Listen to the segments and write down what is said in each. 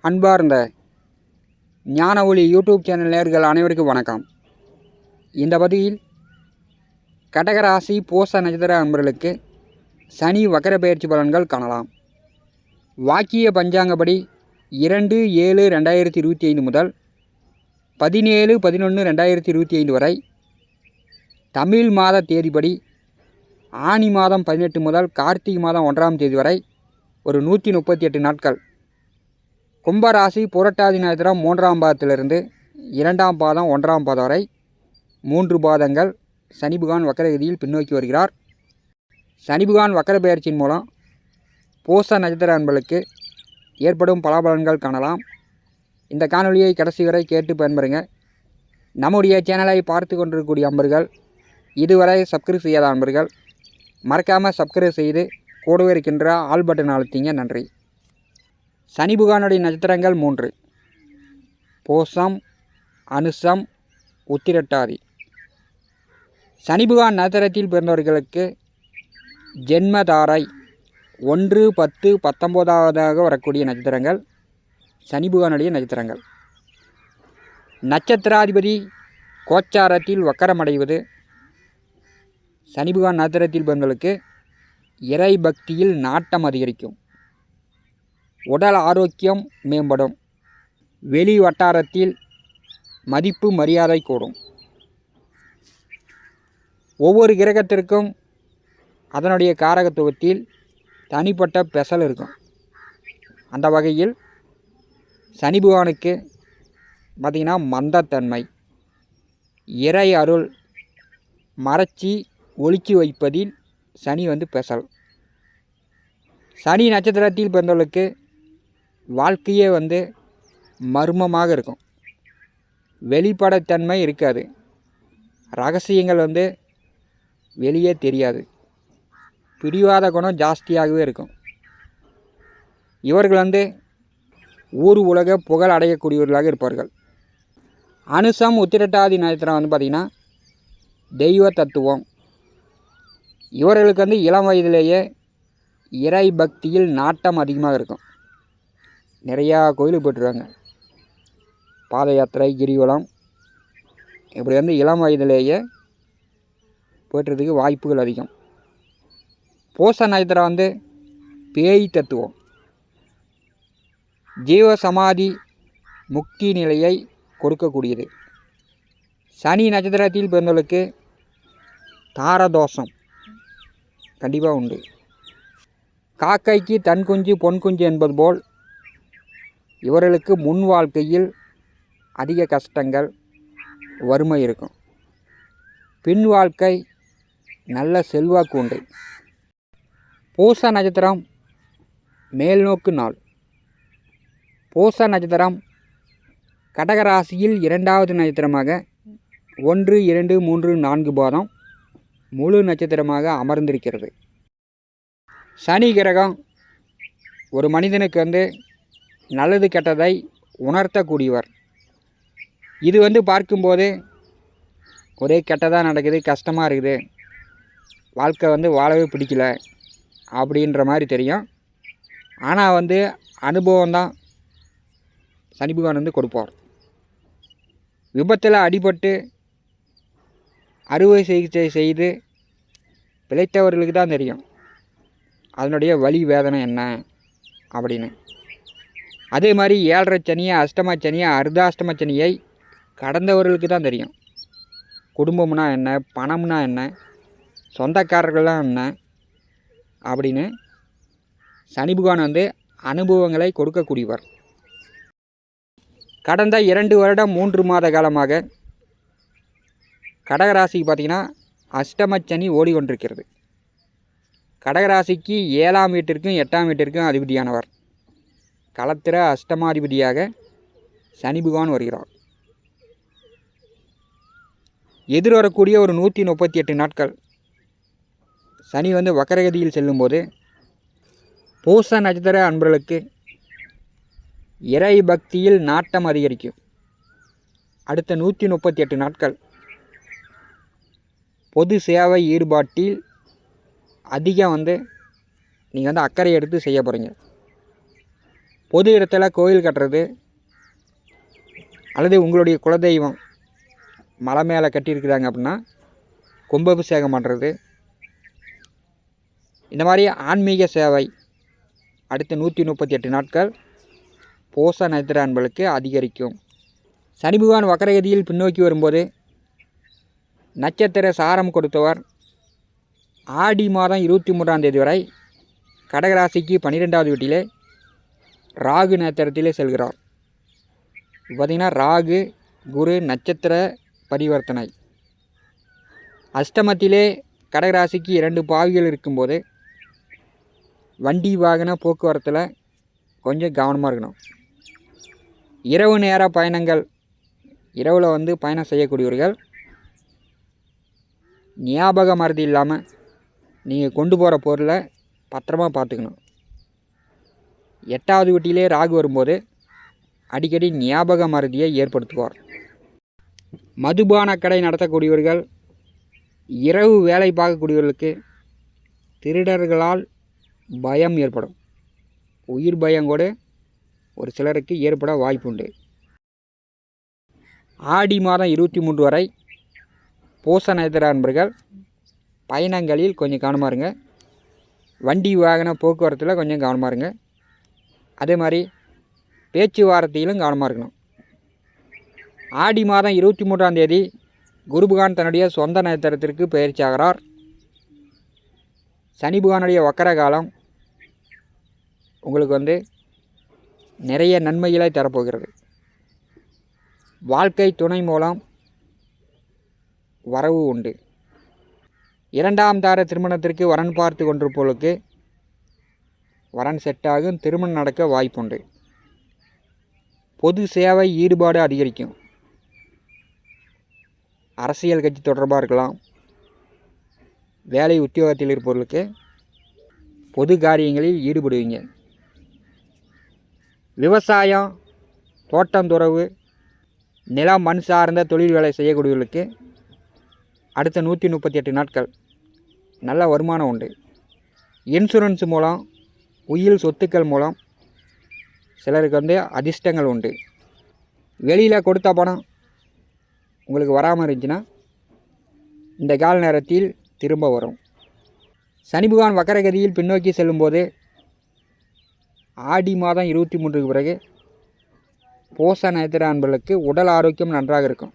அன்பார்ந்த ஞான ஒளி யூடியூப் சேனல் நேயர்கள் அனைவருக்கும் வணக்கம். இந்த பதிவில் கடகராசி பூச நட்சத்திர அன்பர்களுக்கு சனி வக்கர பெயர்ச்சி பலன்கள் காணலாம். வாக்கிய பஞ்சாங்கப்படி 2/7/2025 முதல் 17/11/2025 வரை, தமிழ் மாத தேதிப்படி ஆனி மாதம் 18 முதல் கார்த்திகை மாதம் 1ஆம் தேதி வரை ஒரு 138 நாட்கள். கும்பராசி புரட்டாதி நட்சத்திரம் 3ஆம் பாதத்திலிருந்து 2ஆம் பாதம் 1ஆம் பாதம் வரை 3 பாதங்கள் சனி பகவான் வக்கரகதியில் பின்னோக்கி வருகிறார். சனி பகவான் வக்கர பெயர்ச்சியின் மூலம் பூச நட்சத்திர அன்பர்களுக்கு ஏற்படும் பலாபலன்கள் காணலாம். இந்த காணொலியை கடைசி வரை கேட்டு பயன்பெறுங்க. நம்முடைய சேனலை பார்த்து கொண்டிருக்கக்கூடிய அன்பர்கள், இதுவரை சப்ஸ்கிரைப் செய்யாத அன்பர்கள் மறக்காமல் சப்ஸ்கிரைப் செய்து கூடவே இருக்கின்ற ஆல் பட்டன் அழுத்திங்க. நன்றி. சனி பகவானுடைய நட்சத்திரங்கள் 3: பூசம், அனுசம், உத்திரட்டாதி. சனி பகவான் நட்சத்திரத்தில் பிறந்தவர்களுக்கு ஜென்மதாரை 1, 10, 19ஆவதாக வரக்கூடிய நட்சத்திரங்கள் சனி பகவானுடைய நட்சத்திரங்கள். நட்சத்திராதிபதி கோச்சாரத்தில் வக்கரமடைவது சனி பகவான் நட்சத்திரத்தில் பிறந்தவர்களுக்கு இறை பக்தியில் நாட்டம் அதிகரிக்கும், உடல் ஆரோக்கியம் மேம்படும், வெளி வட்டாரத்தில் மதிப்பு மரியாதை கூடும். ஒவ்வொரு கிரகத்திற்கும் அதனுடைய காரகத்துவத்தில் தனிப்பட்ட பெசல் இருக்கும். அந்த வகையில் சனி பகவானுக்கு பார்த்திங்கன்னா மந்தத்தன்மை, இறை அருள் மறைச்சி ஒளிச்சு வைப்பதில் சனி பெசல். சனி நட்சத்திரத்தில் பிறந்தவர்களுக்கு வாழ்க்கையே மர்மமாக இருக்கும். வெளிப்படைத்தன்மை இருக்காது. ரகசியங்கள் வெளியே தெரியாது. பிடிவாத குணம் ஜாஸ்தியாகவே இருக்கும். இவர்கள் ஊர் உலக புகழ் அடையக்கூடியவர்களாக இருப்பார்கள். அனுசம் உத்திரட்டாதி நட்சத்திரம் பார்த்திங்கன்னா தெய்வ தத்துவம். இவர்களுக்கு இளம் வயதிலேயே இறை பக்தியில் நாட்டம் அதிகமாக இருக்கும். நிறையா கோயிலுக்கு போய்ட்டுருவாங்க. பாத யாத்திரை, கிரிவலம், இப்படி இளம் வயதிலேயே போய்ட்டுறதுக்கு வாய்ப்புகள் அதிகம். பூச நட்சத்திரம் பேய் தத்துவம். ஜீவ சமாதி முக்தி நிலையை கொடுக்கக்கூடியது. சனி நட்சத்திரத்தில் பிறந்தவர்களுக்கு தாரதோஷம் கண்டிப்பாக உண்டு. காக்கைக்கு தன் குஞ்சு பொன் குஞ்சு என்பது போல் இவர்களுக்கு முன் வாழ்க்கையில் அதிக கஷ்டங்கள், வறுமை இருக்கும். பின் வாழ்க்கை நல்ல செல்வாக்கு உண்டு. பூச நட்சத்திரம் மேல்நோக்கு நாள். பூச நட்சத்திரம் கடகராசியில் 2வது நட்சத்திரமாக 1, 2, 3, 4 பாதம் முழு நட்சத்திரமாக அமர்ந்திருக்கிறது. சனி கிரகம் ஒரு மனிதனுக்கு நல்லது கெட்டதை உணர்த்தக்கூடியவர். இது பார்க்கும்போது ஒரே கெட்டதாக நடக்குது, கஷ்டமாக இருக்குது, வாழ்க்கை வாழவே பிடிக்கல அப்படின்ற மாதிரி தெரியும். ஆனால் அனுபவம்தான் சனி பகவான் கொடுப்பார். விபத்தில் அடிபட்டு அறுவை சிகிச்சை செய்து பிழைத்தவர்களுக்கு தான் தெரியும் அதனுடைய வலி வேதனை என்ன அப்படின்னு. அதே மாதிரி 7.5 சனியை, அஷ்டம சனியை, அர்த்தாஷ்டம சனியை கடந்தவர்களுக்கு தான் தெரியும் குடும்பம்னா என்ன, பணம்னா என்ன, சொந்தக்காரர்கள்லாம் என்ன அப்படின்னு. சனி பகவான் அனுபவங்களை கொடுக்கக்கூடியவர். கடந்த 2 வருடம் 3 மாத காலமாக கடகராசிக்கு பார்த்திங்கன்னா அஷ்டம சனி ஓடிக்கொண்டிருக்கிறது. கடகராசிக்கு 7ஆம் வீட்டிற்கும் 8ஆம் வீட்டிற்கும் அதிபதியானவர். களத்திர அஷ்டமாதிபதியாக சனி பகவான் வருகிறார். எதிர்வரக்கூடிய ஒரு 138 நாட்கள் சனி வக்கரகதியில் செல்லும்போது பூச நட்சத்திர அன்பர்களுக்கு இறை பக்தியில் நாட்டம் அதிகரிக்கும். அடுத்த 138 நாட்கள் பொது சேவை ஈடுபாட்டில் அதிகம் நீங்கள் அக்கறை எடுத்து செய்ய போகிறீங்க. பொது இடத்துல கோயில் கட்டுறது அல்லது உங்களுடைய குலதெய்வம் மலை மேலே கட்டியிருக்கிறாங்க அப்படின்னா கும்பாபிஷேகம் பண்ணுறது, இந்த மாதிரி ஆன்மீக சேவை அடுத்த 138 நாட்கள் பூச நட்சத்திர அன்பர்களுக்கு அதிகரிக்கும். சனி பகவான் வக்கரகதியில் பின்னோக்கி வரும்போது நட்சத்திர சாரம் கொடுத்தவர் ஆடி மாதம் 23ஆம் தேதி வரை கடகராசிக்கு 12வது வீட்டிலே ராகு நட்சத்திரத்திலே செல்கிறார். பார்த்திங்கன்னா ராகு குரு நட்சத்திர பரிவர்த்தனை. அஷ்டமத்திலே கடகராசிக்கு 2 பாவிகள் இருக்கும்போது வண்டி வாகன போக்குவரத்தில் கொஞ்சம் கவனமாக இருக்கணும். இரவு நேர பயணங்கள், இரவில் பயணம் செய்யக்கூடியவர்கள் ஞாபக மறதி இல்லாமல் நீங்கள் கொண்டு போகிற பொருளை பத்திரமா பார்த்துக்கணும். 8வது வீட்டிலே ராகு வரும்போது அடிக்கடி ஞாபக மறதியை ஏற்படுத்துவார். மதுபான கடை நடத்தக்கூடியவர்கள், இரவு வேலை பார்க்கக்கூடியவர்களுக்கு திருடர்களால் பயம் ஏற்படும். உயிர் பயம் கூட ஒரு சிலருக்கு ஏற்பட வாய்ப்புண்டு. ஆடி மாதம் 23 வரை பூச நட்சத்திர அன்பர்கள் பயணங்களில் கொஞ்சம் கவனமாக இருங்க. வண்டி வாகன போக்குவரத்தில் கொஞ்சம் கவனமாக இருங்க. அதே மாதிரி பேச்சுவார்த்தையிலும் கவனமாக இருக்கணும். ஆடி மாதம் 23ஆம் தேதி குரு பகவான் தன்னுடைய சொந்த நட்சத்திரத்திற்கு பயிற்சி ஆகிறார். சனி பகவானுடைய வக்கர காலம் உங்களுக்கு நிறைய நன்மைகளை தரப்போகிறது. வாழ்க்கை துணை மூலம் வரவு உண்டு. 2ஆம் தார திருமணத்திற்கு வரன் பார்த்து கொண்டிருப்பவர்களுக்கு வரன் செட்டாகும், திருமணம் நடக்க வாய்ப்புண்டு. பொது சேவை ஈடுபாடு அதிகரிக்கும். அரசியல் கட்சி தொடர்பாக இருக்கலாம். வேலை உத்தியோகத்தில் இருப்பவர்களுக்கு பொது காரியங்களில் ஈடுபடுவீங்க. விவசாயம், தோட்டந்துறவு, நிலம் மண் சார்ந்த தொழில் வேலை செய்யக்கூடியவர்களுக்கு அடுத்த 138 நாட்கள் நல்ல வருமானம் உண்டு. இன்சூரன்ஸ் மூலம், உயில் சொத்துக்கள் மூலம் சிலருக்கு அதிர்ஷ்டங்கள் உண்டு. வெளியில் கொடுத்த பணம் உங்களுக்கு வராமல் இருந்துச்சுன்னா இந்த கால நேரத்தில் திரும்ப வரும். சனி பகவான் வக்கரகதியில் பின்னோக்கி செல்லும்போது ஆடி மாதம் 23க்கு பிறகு பூச நட்சத்திர அன்பர்களுக்கு உடல் ஆரோக்கியம் நன்றாக இருக்கும்.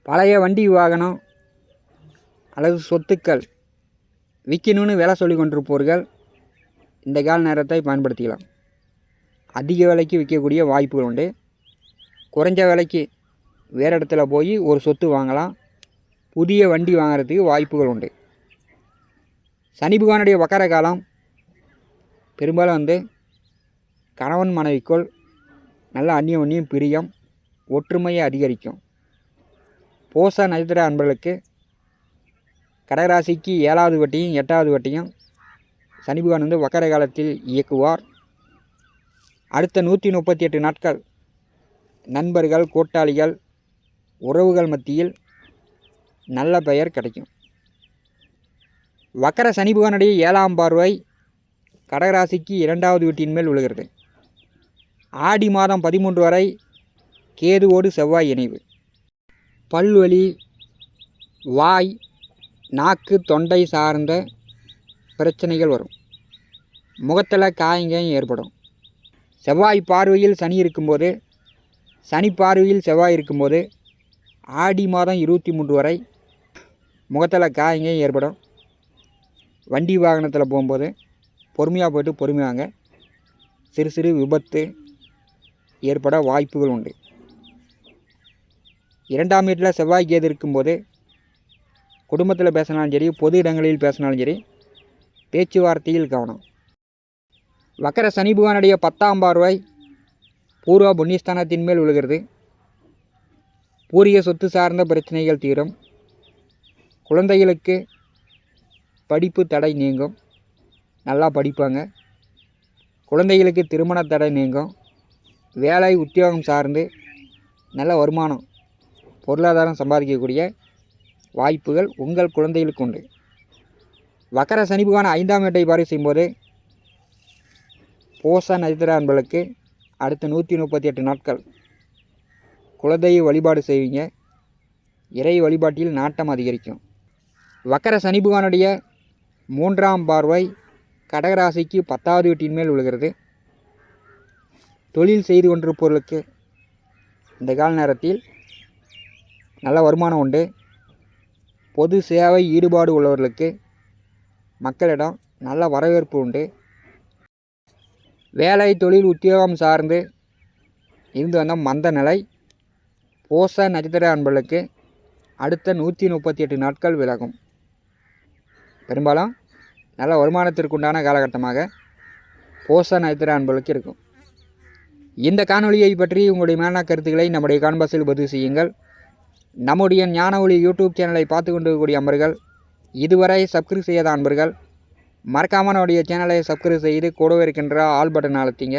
பழைய வண்டி வாகனம் அல்லது சொத்துக்கள் விற்கணும்னு வேலை சொல்லி கொண்டிருப்பவர்கள் இந்த கால நேரத்தை பயன்படுத்திக்கலாம். அதிக விலைக்கு விற்கக்கூடிய வாய்ப்புகள் உண்டு. குறைஞ்ச விலைக்கு வேறு இடத்துல போய் ஒரு சொத்து வாங்கலாம். புதிய வண்டி வாங்கிறதுக்கு வாய்ப்புகள் உண்டு. சனி பகவானுடைய வக்கர காலம் பெரும்பாலும் கணவன் மனைவிக்குள் நல்ல அந்யோன்யம், பிரியம், ஒற்றுமையை அதிகரிக்கும். பூச நட்சத்திர அன்பர்களுக்கு கடகராசிக்கு 7வது வட்டியும் 8வது வட்டியும் சனி பகவான் வக்கர காலத்தில் இயக்குவார். அடுத்த 138 நாட்கள் நண்பர்கள், கூட்டாளிகள், உறவுகள் மத்தியில் நல்ல பெயர் கிடைக்கும். வக்கர சனி பகவானுடைய 7ஆம் பார்வை கடகராசிக்கு 2வது வீட்டின் மேல் விழுகிறது. ஆடி மாதம் 13 வரை கேதுவோடு செவ்வாய் இணைவு. பல்வலி, வாய், நாக்கு, தொண்டை சார்ந்த பிரச்சனைகள் வரும். முகத்தில் காயங்காயம் ஏற்படும். செவ்வாய் பார்வையில் சனி இருக்கும்போது, சனி பார்வையில் செவ்வாய் இருக்கும்போது ஆடி மாதம் 23 வரை முகத்தில் காயங்காயம் ஏற்படும். வண்டி வாகனத்தில் போகும்போது பொறுமையாக போய்ட்டு பொறுமையாங்க. சிறு சிறு விபத்து ஏற்பட வாய்ப்புகள் உண்டு. 2ஆம் வீட்டில் செவ்வாய் கேது இருக்கும்போது குடும்பத்தில் பேசினாலும் சரி, பொது இடங்களில் பேசினாலும் சரி, பேச்சுவார்த்தையில் கவனம். வக்கர சனி பகவானுடைய 10ஆம் பார்வை பூர்வ புண்ணியஸ்தானத்தின் மேல் விழுகிறது. பூர்வீக சொத்து சார்ந்த பிரச்சனைகள் தீரும். குழந்தைகளுக்கு படிப்பு தடை நீங்கும், நல்லா படிப்பாங்க. குழந்தைகளுக்கு திருமண தடை நீங்கும். வேலை உத்தியோகம் சார்ந்து நல்ல வருமானம், பொருளாதாரம் சம்பாதிக்கக்கூடிய வாய்ப்புகள் உங்கள் குழந்தைகளுக்கு உண்டு. வக்கர சனி பகவான் 5ஆம் வீட்டை பார்வை செய்யும்போது பூச நட்சத்திர அன்பர்களுக்கு அடுத்த 138 நாட்கள் குலதெய்வ வழிபாடு செய்வீங்க. இறை வழிபாட்டில் நாட்டம் அதிகரிக்கும். வக்கர சனி பகவானுடைய 3ஆம் பார்வை கடகராசிக்கு 10வது வீட்டின் மேல் விழுகிறது. தொழில் செய்து கொண்டிருப்பவர்களுக்கு இந்த கால நேரத்தில் நல்ல வருமானம் உண்டு. பொது சேவை ஈடுபாடு உள்ளவர்களுக்கு மக்களிடம் நல்ல வரவேற்பு உண்டு. வேலை தொழில் உத்தியோகம் சார்ந்து இருந்து வந்த மந்த நிலை பூச நட்சத்திர அன்பர்களுக்கு அடுத்த 138 நாட்கள் விலகும். பெரும்பாலும் நல்ல வருமானத்திற்குண்டான காலகட்டமாக பூச நட்சத்திர அன்பர்களுக்கு இருக்கும். இந்த காணொலியை பற்றி உங்களுடைய மேலான கருத்துக்களை நம்முடைய கான்பாஸில் பதிவு செய்யுங்கள். நம்முடைய ஞான ஒளி யூடியூப் சேனலை பார்த்து கொண்டிருக்கக்கூடிய அன்பர்கள், இதுவரை சப்ஸ்கிரைப் செய்யாத அன்பர்கள் மறக்காமல் நம்முடைய சேனலை சப்ஸ்கிரைப் செய்து கூடவே இருக்கின்ற ஆல் பட்டன் அழுத்திங்க.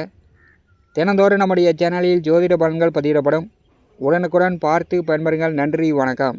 தினந்தோறும் நம்முடைய சேனலில் ஜோதிட பலன்கள் பதிவிடப்படும். உடனுக்குடன் பார்த்து பயன்பெறுங்கள். நன்றி, வணக்கம்.